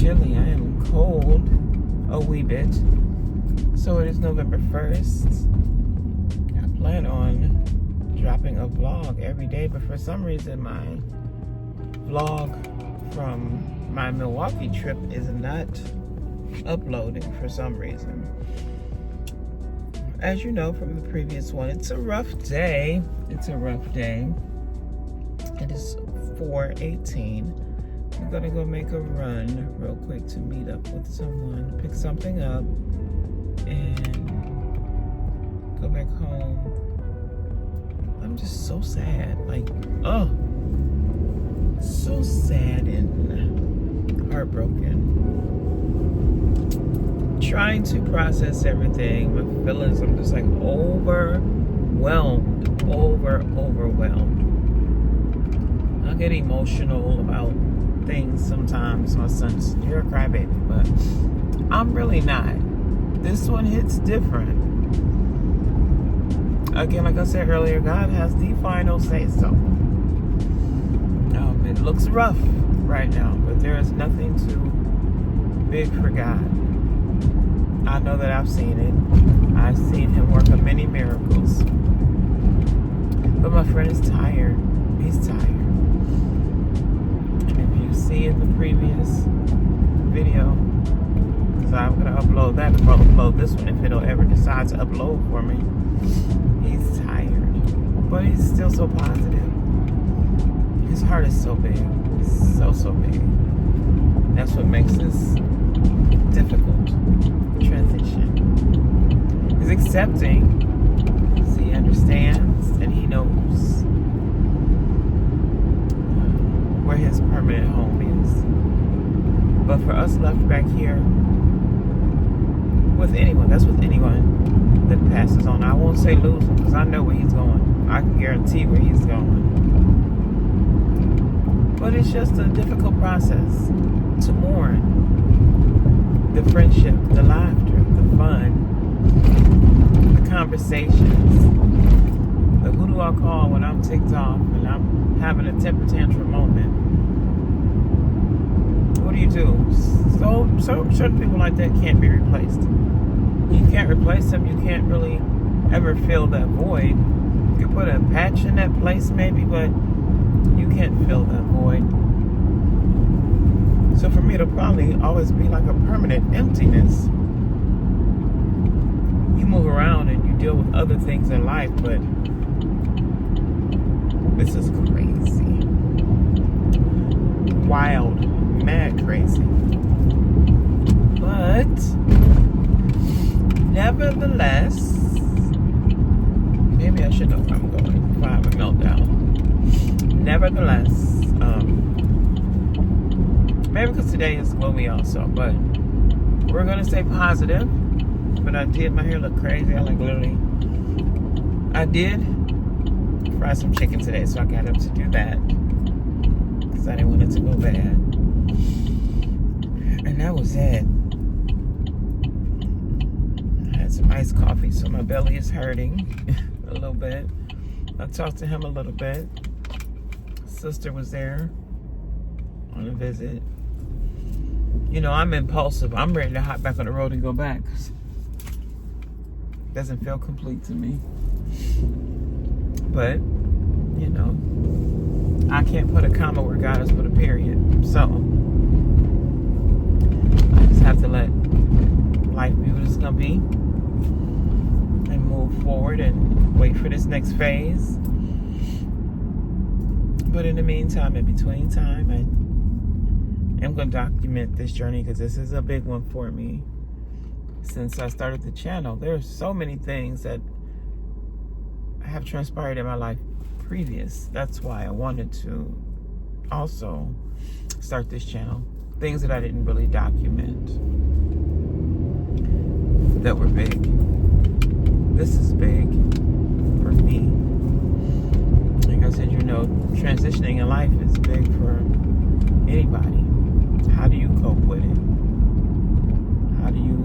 chilly. I am cold a wee bit. So it is November 1st. I plan on dropping a vlog every day, but for some reason my vlog from my Milwaukee trip is not uploading for some reason. As you know from the previous one, it's a rough day. It is 4:18. I'm gonna go make a run real quick to meet up with someone, pick something up, and go back home. I'm just so sad. Like, oh, so sad and heartbroken. Trying to process everything, my feelings. I'm just like overwhelmed. I get emotional about things sometimes. My son's, you're a crybaby, but I'm really not. This one hits different. Again, like I said earlier, God has the final say so. It looks rough right now, but there is nothing too big for God. I know that I've seen it. I've seen him work on many miracles. But my friend is tired. He's tired. And if you see in the previous video, because I'm going to upload that before I upload this one, if it'll ever decide to upload for me, he's tired. But he's still so positive. His heart is so big. So big. That's what makes this difficult transition. He's accepting. He understands and he knows where his permanent home is. But for us left back here with anyone, that's with anyone that passes on. I won't say lose him because I know where he's going. I can guarantee where he's going. But it's just a difficult process to mourn the friendship, the laughter, the fun, the conversations, the who do I call when I'm ticked off and I'm having a temper tantrum moment. What do you do? So certain people like that can't be replaced. You can't replace them. You can't really ever fill that void. You can put a patch in that place maybe, but you can't fill that void. So for me, it'll probably always be like a permanent emptiness. You move around and you deal with other things in life, but this is crazy. Wild, mad crazy. But nevertheless, maybe I should know where I'm going if I have a meltdown. Nevertheless, maybe because today is gloomy also, but we're going to stay positive. But I did, my hair look crazy. I did fry some chicken today, so I got up to do that because I didn't want it to go bad. And that was it. I had some iced coffee, so my belly is hurting a little bit. I talked to him a little bit. Sister was there on a visit. You know, I'm impulsive. I'm ready to hop back on the road and go back. Doesn't feel complete to me. But, you know, I can't put a comma where God has put a period. So, I just have to let life be what it's going to be. And move forward and wait for this next phase. But in the meantime, in between time, I am going to document this journey because this is a big one for me. Since I started the channel, there's so many things that have transpired in my life previous. That's why I wanted to also start this channel. Things that I didn't really document that were big. This is big for me. Like I said, you know, transitioning in life is big for anybody. How do you cope with it? How do you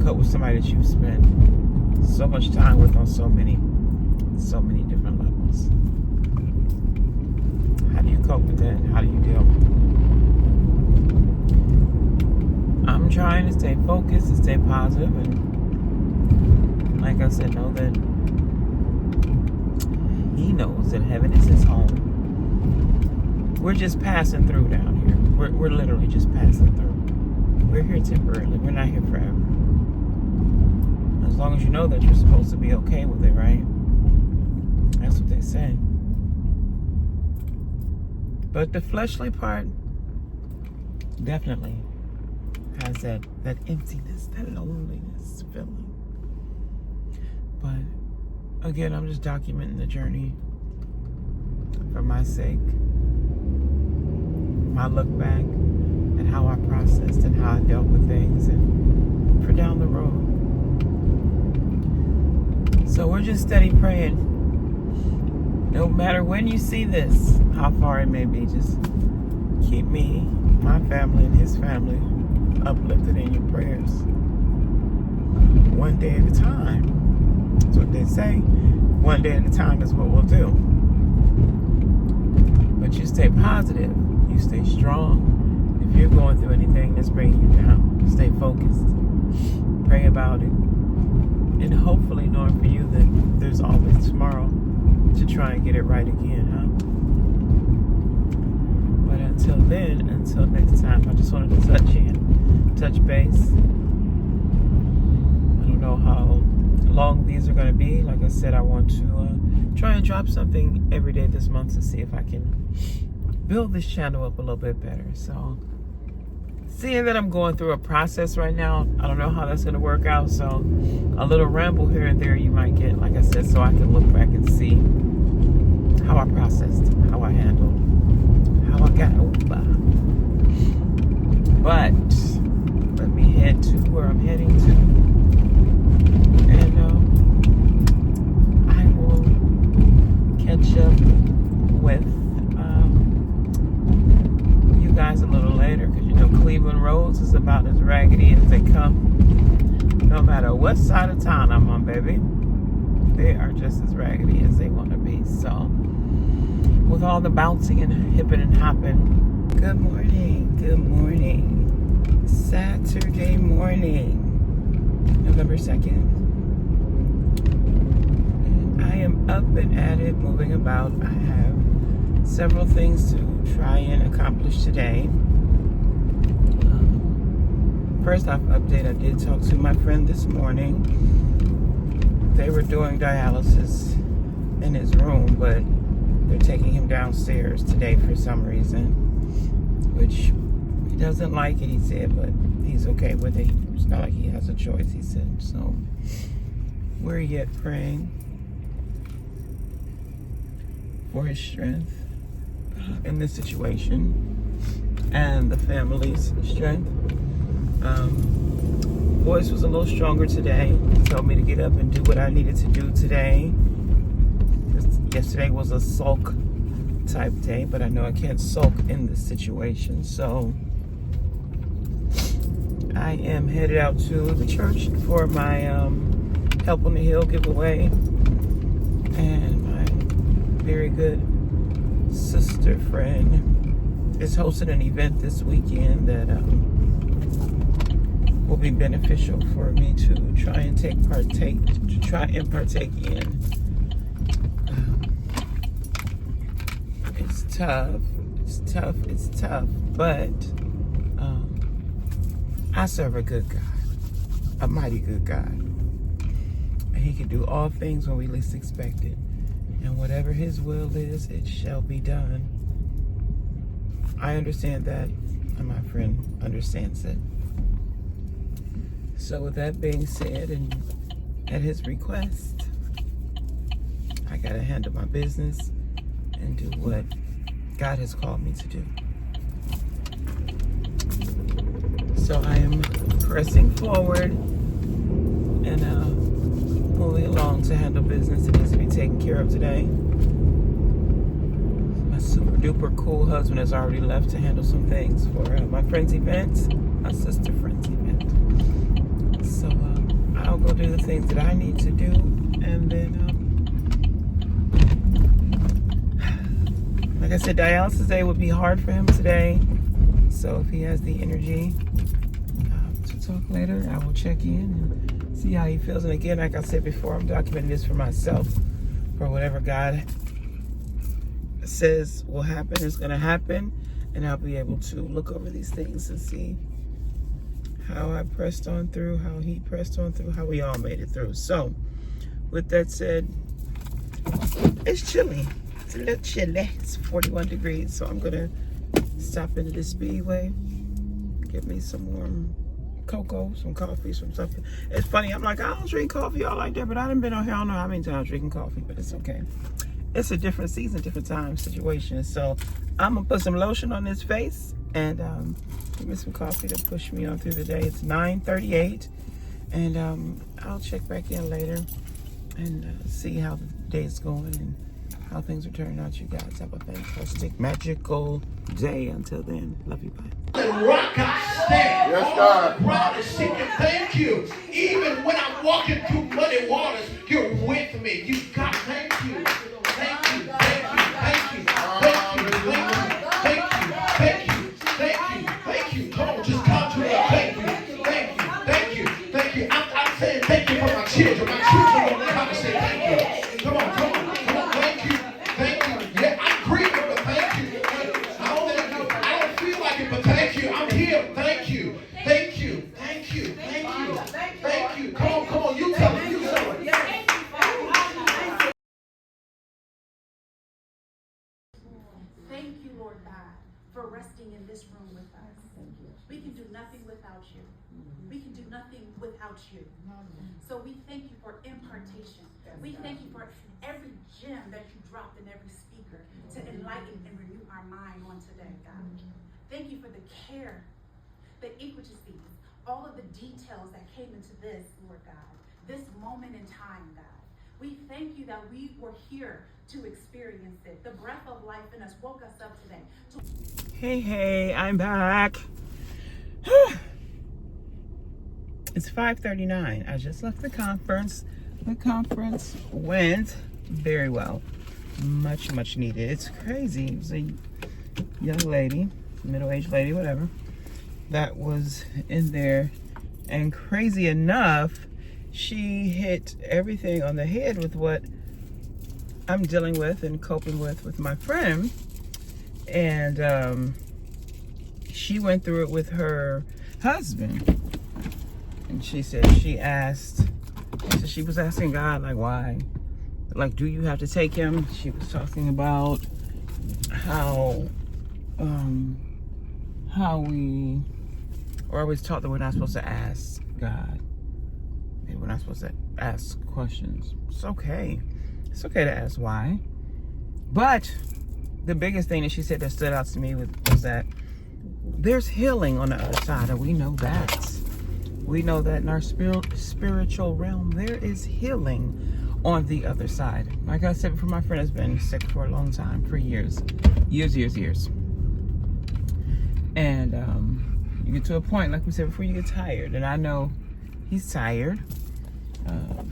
cope with somebody that you've spent so much time with on so many different levels? How do you cope with that? How do you deal with it? I'm trying to stay focused and stay positive, and like I said, know that he knows that heaven is his home. We're just passing through down here. We're literally just passing through. We're here temporarily. We're not here forever. As long as you know that you're supposed to be okay with it, right? That's what they say. But the fleshly part definitely has that emptiness, that loneliness feeling. But again, I'm just documenting the journey for my sake. My look back and how I processed and how I dealt with things, and for down the road. So we're just steady praying. No matter when you see this, how far it may be, just keep me, my family, and his family uplifted in your prayers. One day at a time. That's what they say. One day at a time is what we'll do. But you stay positive. You stay strong. If you're going through anything that's bringing you down, stay focused. Pray about it. And hopefully knowing for you that there's always tomorrow to try and get it right again, huh? But until then, until next time, I just wanted to touch base. I don't know how long these are going to be. Like I said, I want to try and drop something every day this month to see if I can build this channel up a little bit better. So seeing that I'm going through a process right now, I don't know how that's going to work out. So a little ramble here and there you might get, like I said, so I can look back and see how I processed, how I handled, how I got over. But let me head to where I'm heading to. And I will catch up with you guys a little later, because you know Cleveland roads is about as raggedy as they come. No matter what side of town I'm on, baby, they are just as raggedy as they want to be. So with all the bouncing and hipping and hopping, good morning, Saturday morning, November 2nd. And I am up and at it, moving about. I have several things to try and accomplish today. First off, update, I did talk to my friend this morning. They were doing dialysis in his room, but they're taking him downstairs today for some reason, which he doesn't like it, he said, but he's okay with it. It's not like he has a choice, he said. So we're yet praying for his strength in this situation and the family's strength. Voice was a little stronger today. He told me to get up and do what I needed to do today. Yesterday was a sulk type day, but I know I can't sulk in this situation. So I am headed out to the church for my Help on the Hill giveaway. And my very good sister friend is hosting an event this weekend that will be beneficial for me to try and partake in. It's tough, but I serve a good God, a mighty good God, and he can do all things when we least expect it, and whatever his will is, it shall be done. I understand that, and my friend understands it. So with that being said, and at his request, I gotta handle my business and do what God has called me to do. So I am pressing forward and moving along to handle business that needs to be taken care of today. My super duper cool husband has already left to handle some things for my friend's event, my sister friend's event. So I'll go do the things that I need to do, and then like I said, dialysis day would be hard for him today. So if he has the energy talk later. I will check in and see how he feels. And again, like I said before, I'm documenting this for myself. For whatever God says will happen is going to happen. And I'll be able to look over these things and see how I pressed on through, how he pressed on through, how we all made it through. So, with that said, it's chilly. It's a little chilly. It's 41 degrees. So I'm going to stop into this Speedway, get me some warm cocoa, some coffee, some something. It's funny, I'm like, I don't drink coffee all like that, but I done been on here, I don't know how many times drinking coffee, but it's okay. It's a different season, different time situation. So I'm gonna put some lotion on this face and give me some coffee to push me on through the day. It's 9:38, and I'll check back in later and see how the day's going and how things are turning out. You guys have a fantastic, magical day. Until then, love you, bye. And rock, I stand. Yes, God. Proud to seek and thank you. Even when I'm walking through muddy waters, you're with me. You God, thank you. Thank you. Thank you. Thank you. Thank you. Thank you. Thank you. Thank you. Thank you. Come on, just come to us. Thank you. Thank you. Thank you. Thank you. I'm saying thank you for my children. My children don't know how to say thank you. Come on, come on, come on. Thank you. Thank you. Yeah, I'm grateful, but thank you. I don't feel like it, but thank you. I'm here. Thank you. Thank you. Thank you. Thank you. Thank you. Come on. You tell me. You tell me. Thank you, Lord God, for resting in this room with us. We can do nothing without you. We can do nothing without you. So we thank you for impartation. We thank you for every gem that you dropped in every speaker to enlighten and renew our mind on today, God. Thank you for the care, the intricacies, all of the details that came into this, Lord God, this moment in time, God. We thank you that we were here to experience it. The breath of life in us woke us up today. Hey, I'm back. It's 5:39. I just left the conference. The conference went very well. Much needed. It's crazy. It was a young lady, middle-aged lady, whatever, that was in there. And crazy enough, she hit everything on the head with what I'm dealing with and coping with my friend. And she went through it with her husband. And she said she was asking God, like, why? Like, do you have to take him? She was talking about how we are always taught that we're not supposed to ask God. We're not supposed to ask questions. It's okay. It's okay to ask why. But the biggest thing that she said that stood out to me was that there's healing on the other side, and we know that. We know that in our spiritual realm, there is healing on the other side. Like I said before, my friend has been sick for a long time, for years. And you get to a point, like we said before, you get tired. And I know he's tired of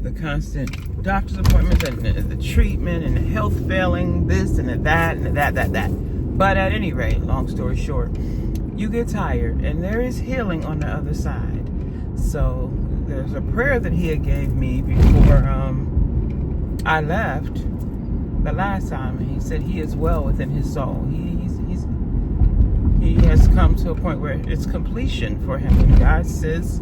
the constant doctor's appointments and the treatment and the health failing, this and that and that. But at any rate, long story short, you get tired, and there is healing on the other side. So there's a prayer that he had gave me before I left the last time, and he said he is well within his soul. He has come to a point where it's completion for him, and God says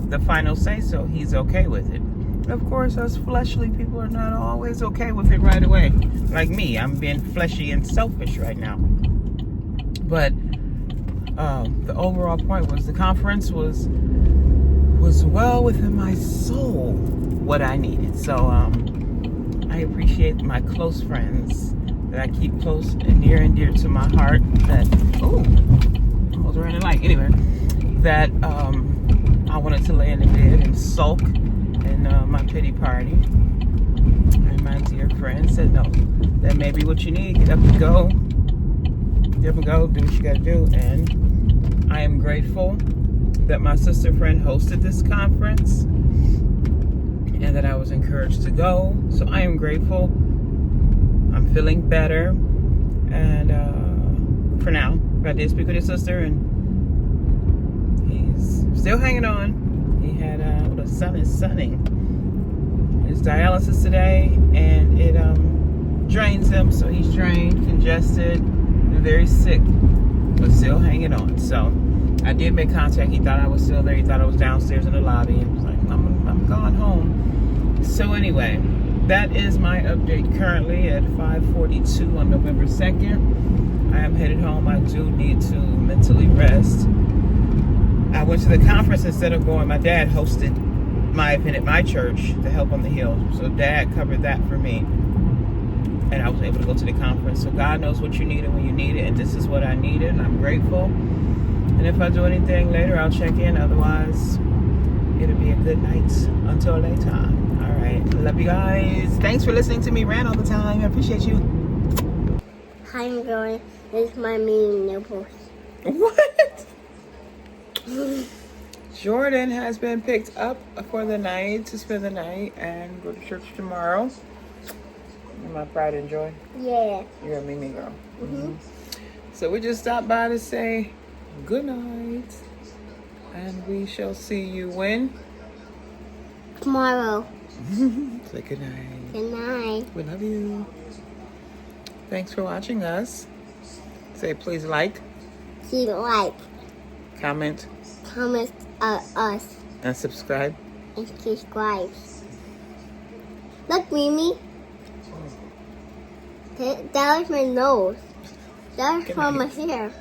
the final say so. He's okay with it. Of course, us fleshly people are not always okay with it right away. Like me, I'm being fleshy and selfish right now. But the overall point was the conference was well within my soul what I needed. So I appreciate my close friends that I keep close and near to my heart. That almost ran a light. Anyway, that I wanted to lay in the bed and sulk in my pity party. And my dear friend said, no, that may be what you need. Get up and go. Get up and go. Do what you got to do. And I am grateful that my sister friend hosted this conference and that I was encouraged to go. So I am grateful. I'm feeling better. And for now, I did speak with his sister, and he's still hanging on. He had, the sun is sunning. His dialysis today, and it drains him, so he's drained, congested, and very sick, but still hanging on. So I did make contact. He thought I was still there. He thought I was downstairs in the lobby, and was like, I'm going home. So anyway, that is my update currently at 5:42 on November 2nd. I am headed home. I do need to mentally rest. I went to the conference instead of going. My dad hosted my event at my church, the Help on the Hill. So Dad covered that for me. And I was able to go to the conference. So God knows what you needed when you need it. And this is what I needed. And I'm grateful. And if I do anything later, I'll check in. Otherwise, it'll be a good night until later. All right. Love you guys. Thanks for listening to me rant all the time. I appreciate you. Hi, I'm going. This is my meeting notebook. What? Jordan has been picked up for the night to spend the night and go to church tomorrow. My pride and joy. Yeah. You're a Mimi girl. So we just stopped by to say good night. And we shall see you when? Tomorrow. Say good night. Good night. We love you. Thanks for watching us. Say please like, comment, us, and subscribe. and subscribe. Look, Mimi. That was my nose. That was Good from my night. hair.